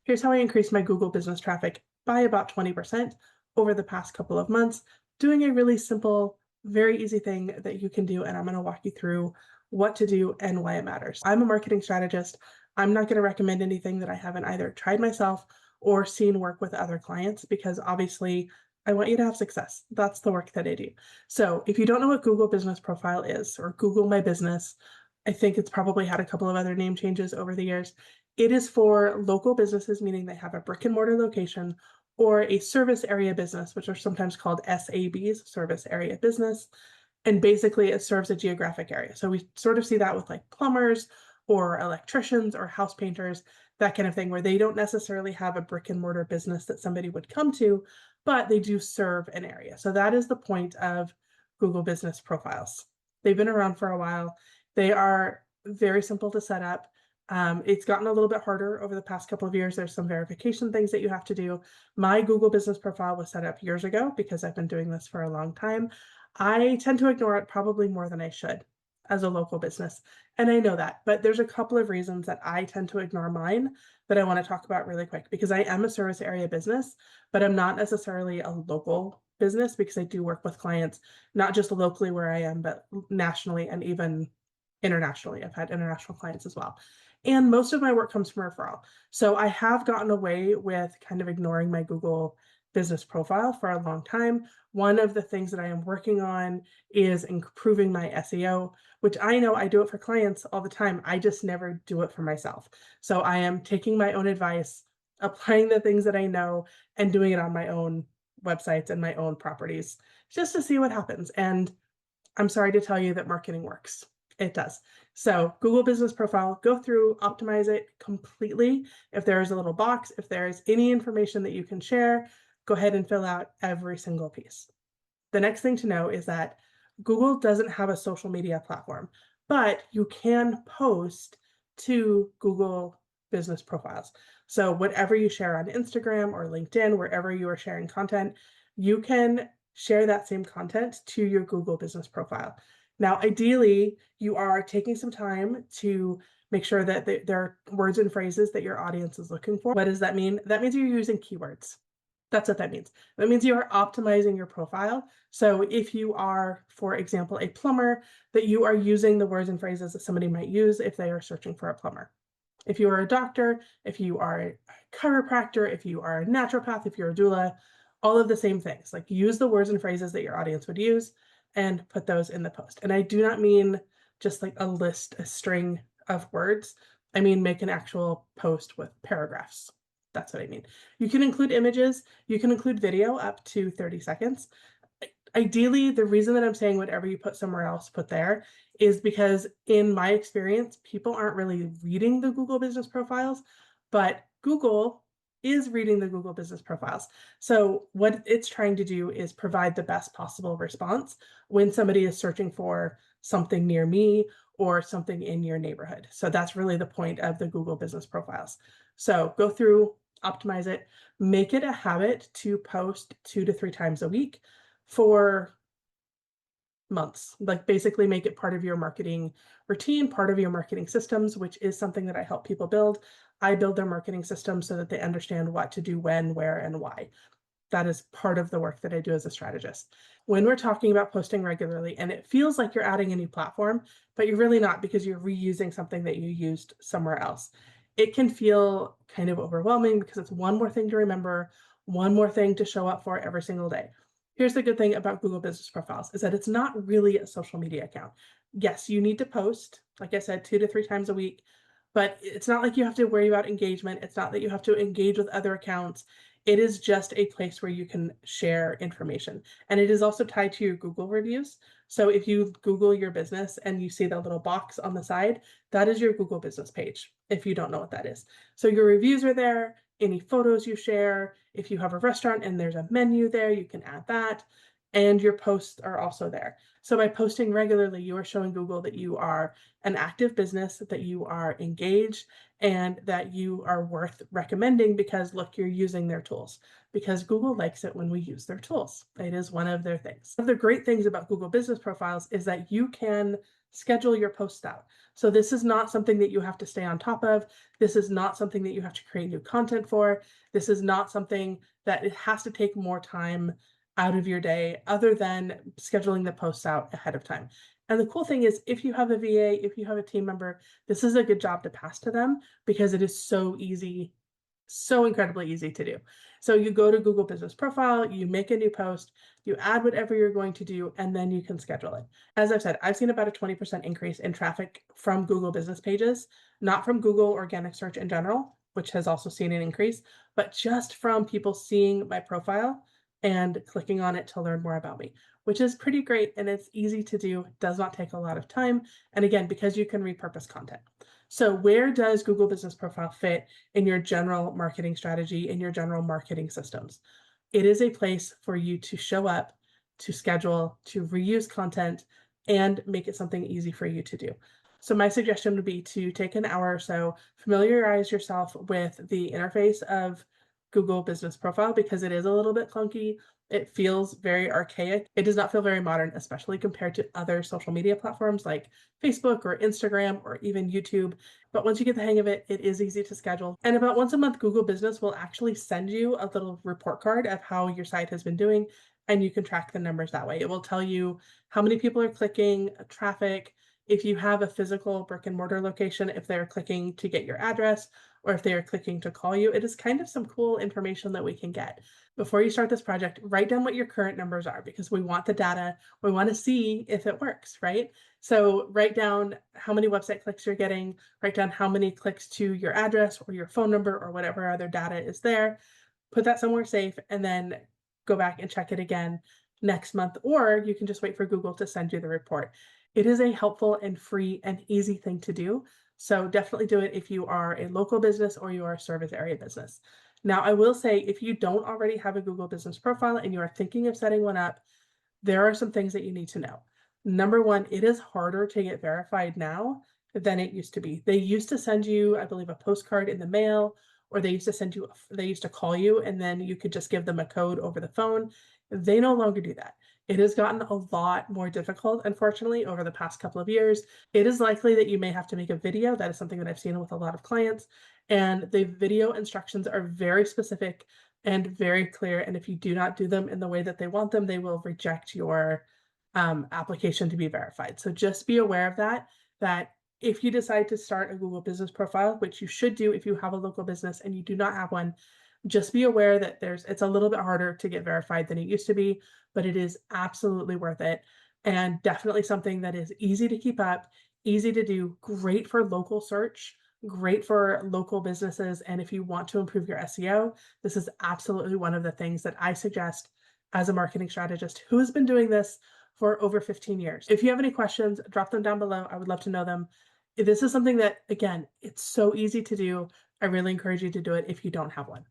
Here's how I increased my Google business traffic by about 20% over the past couple of months, doing a really simple, very easy thing that you can do. And I'm going to walk you through what to do and why it matters. I'm a marketing strategist. I'm not going to recommend anything that I haven't either tried myself or seen work with other clients, because obviously I want you to have success. That's the work that I do. So if you don't know what Google Business Profile is, or Google My Business, I think it's probably had a couple of other name changes over the years. It is for local businesses, meaning they have a brick and mortar location, or a service area business, which are sometimes called SABs, service area business. And basically it serves a geographic area. So we sort of see that with like plumbers or electricians or house painters, that kind of thing, where they don't necessarily have a brick and mortar business that somebody would come to, but they do serve an area. So that is the point of Google Business Profiles. They've been around for a while. They are very simple to set up. It's gotten a little bit harder over the past couple of years. There's some verification things that you have to do. My Google Business Profile was set up years ago because I've been doing this for a long time. I tend to ignore it probably more than I should as a local business. And I know that, but there's a couple of reasons that I tend to ignore mine that I want to talk about really quick, because I am a service area business, but I'm not necessarily a local business, because I do work with clients, not just locally where I am, but nationally and even internationally. I've had international clients as well. And most of my work comes from referral. So I have gotten away with kind of ignoring my Google business profile for a long time. One of the things that I am working on is improving my SEO, which I know I do it for clients all the time. I just never do it for myself. So I am taking my own advice, applying the things that I know, and doing it on my own websites and my own properties just to see what happens. And I'm sorry to tell you that marketing works. It does. So Google Business Profile, go through, optimize it completely. If there's a little box, if there's any information that you can share, go ahead and fill out every single piece. The next thing to know is that Google doesn't have a social media platform, but you can post to Google Business Profiles. So whatever you share on Instagram or LinkedIn, wherever you are sharing content, you can share that same content to your Google Business Profile. Now, ideally, you are taking some time to make sure that there are words and phrases that your audience is looking for. What does that mean? That means you're using keywords. That's what that means. That means you are optimizing your profile. So if you are, for example, a plumber, that you are using the words and phrases that somebody might use if they are searching for a plumber. If you are a doctor, if you are a chiropractor, if you are a naturopath, if you're a doula, all of the same things. Like, use the words and phrases that your audience would use and put those in the post. And I do not mean just like a list, a string of words. I mean, make an actual post with paragraphs. That's what I mean. You can include images. You can include video up to 30 seconds. Ideally, the reason that I'm saying whatever you put somewhere else, put there, is because in my experience, people aren't really reading the Google Business Profiles, but Google is reading the Google Business Profiles. So what it's trying to do is provide the best possible response when somebody is searching for something near me or something in your neighborhood. So that's really the point of the Google Business Profiles. So go through, optimize it, make it a habit to post 2 to 3 times a week for months. Like, basically make it part of your marketing routine, part of your marketing systems, which is something that I help people build. I build their marketing systems so that they understand what to do, when, where, and why. That is part of the work that I do as a strategist. When we're talking about posting regularly, and it feels like you're adding a new platform, but you're really not, because you're reusing something that you used somewhere else, it can feel kind of overwhelming because it's one more thing to remember, one more thing to show up for every single day. Here's the good thing about Google Business Profiles is that it's not really a social media account. Yes, you need to post, like I said, 2 to 3 times a week, but it's not like you have to worry about engagement. It's not that you have to engage with other accounts. It is just a place where you can share information. And it is also tied to your Google reviews. So if you Google your business and you see the little box on the side, that is your Google business page, if you don't know what that is. So your reviews are there, any photos you share. If you have a restaurant and there's a menu there, you can add that. And your posts are also there. So by posting regularly, you are showing Google that you are an active business, that you are engaged, and that you are worth recommending because, look, you're using their tools. Because Google likes it when we use their tools. It is one of their things. One of the great things about Google Business Profiles is that you can schedule your posts out. So this is not something that you have to stay on top of. This is not something that you have to create new content for. This is not something that it has to take more time out of your day other than scheduling the posts out ahead of time. And the cool thing is, if you have a VA, if you have a team member, this is a good job to pass to them because it is so easy, so incredibly easy to do. So you go to Google Business Profile, you make a new post, you add whatever you're going to do, and then you can schedule it. As I've said, I've seen about a 20% increase in traffic from Google business pages, not from Google organic search in general, which has also seen an increase, but just from people seeing my profile and clicking on it to learn more about me, which is pretty great. And it's easy to do, does not take a lot of time. And again, because you can repurpose content. So where does Google Business Profile fit in your general marketing strategy, in your general marketing systems? It is a place for you to show up, to schedule, to reuse content, and make it something easy for you to do. So my suggestion would be to take an hour or so, familiarize yourself with the interface of Google Business Profile because it is a little bit clunky. It feels very archaic. It does not feel very modern, especially compared to other social media platforms like Facebook or Instagram or even YouTube. But once you get the hang of it, it is easy to schedule. And about once a month, Google Business will actually send you a little report card of how your site has been doing, and you can track the numbers that way. It will tell you how many people are clicking, traffic, if you have a physical brick and mortar location, if they're clicking to get your address or if they are clicking to call you. It is kind of some cool information that we can get. Before you start this project, write down what your current numbers are because we want the data. We want to see if it works, right? So write down how many website clicks you're getting, write down how many clicks to your address or your phone number or whatever other data is there. Put that somewhere safe and then go back and check it again next month, or you can just wait for Google to send you the report. It is a helpful and free and easy thing to do. So definitely do it if you are a local business or you are a service area business. Now, I will say if you don't already have a Google Business Profile and you are thinking of setting one up, there are some things that you need to know. Number one, it is harder to get verified now than it used to be. They used to send you, I believe, a postcard in the mail, or they used to send you, they used to call you and then you could just give them a code over the phone. They no longer do that. It has gotten a lot more difficult, unfortunately, over the past couple of years. It is likely that you may have to make a video. That is something that I've seen with a lot of clients. And the video instructions are very specific and very clear. And if you do not do them in the way that they want them, they will reject your application to be verified. So just be aware of that if you decide to start a Google Business Profile, which you should do if you have a local business and you do not have one, just be aware that it's a little bit harder to get verified than it used to be, but it is absolutely worth it. And definitely something that is easy to keep up, easy to do, great for local search, great for local businesses. And if you want to improve your SEO, this is absolutely one of the things that I suggest as a marketing strategist who has been doing this for over 15 years. If you have any questions, drop them down below. I would love to know them. This is something that, again, it's so easy to do. I really encourage you to do it if you don't have one.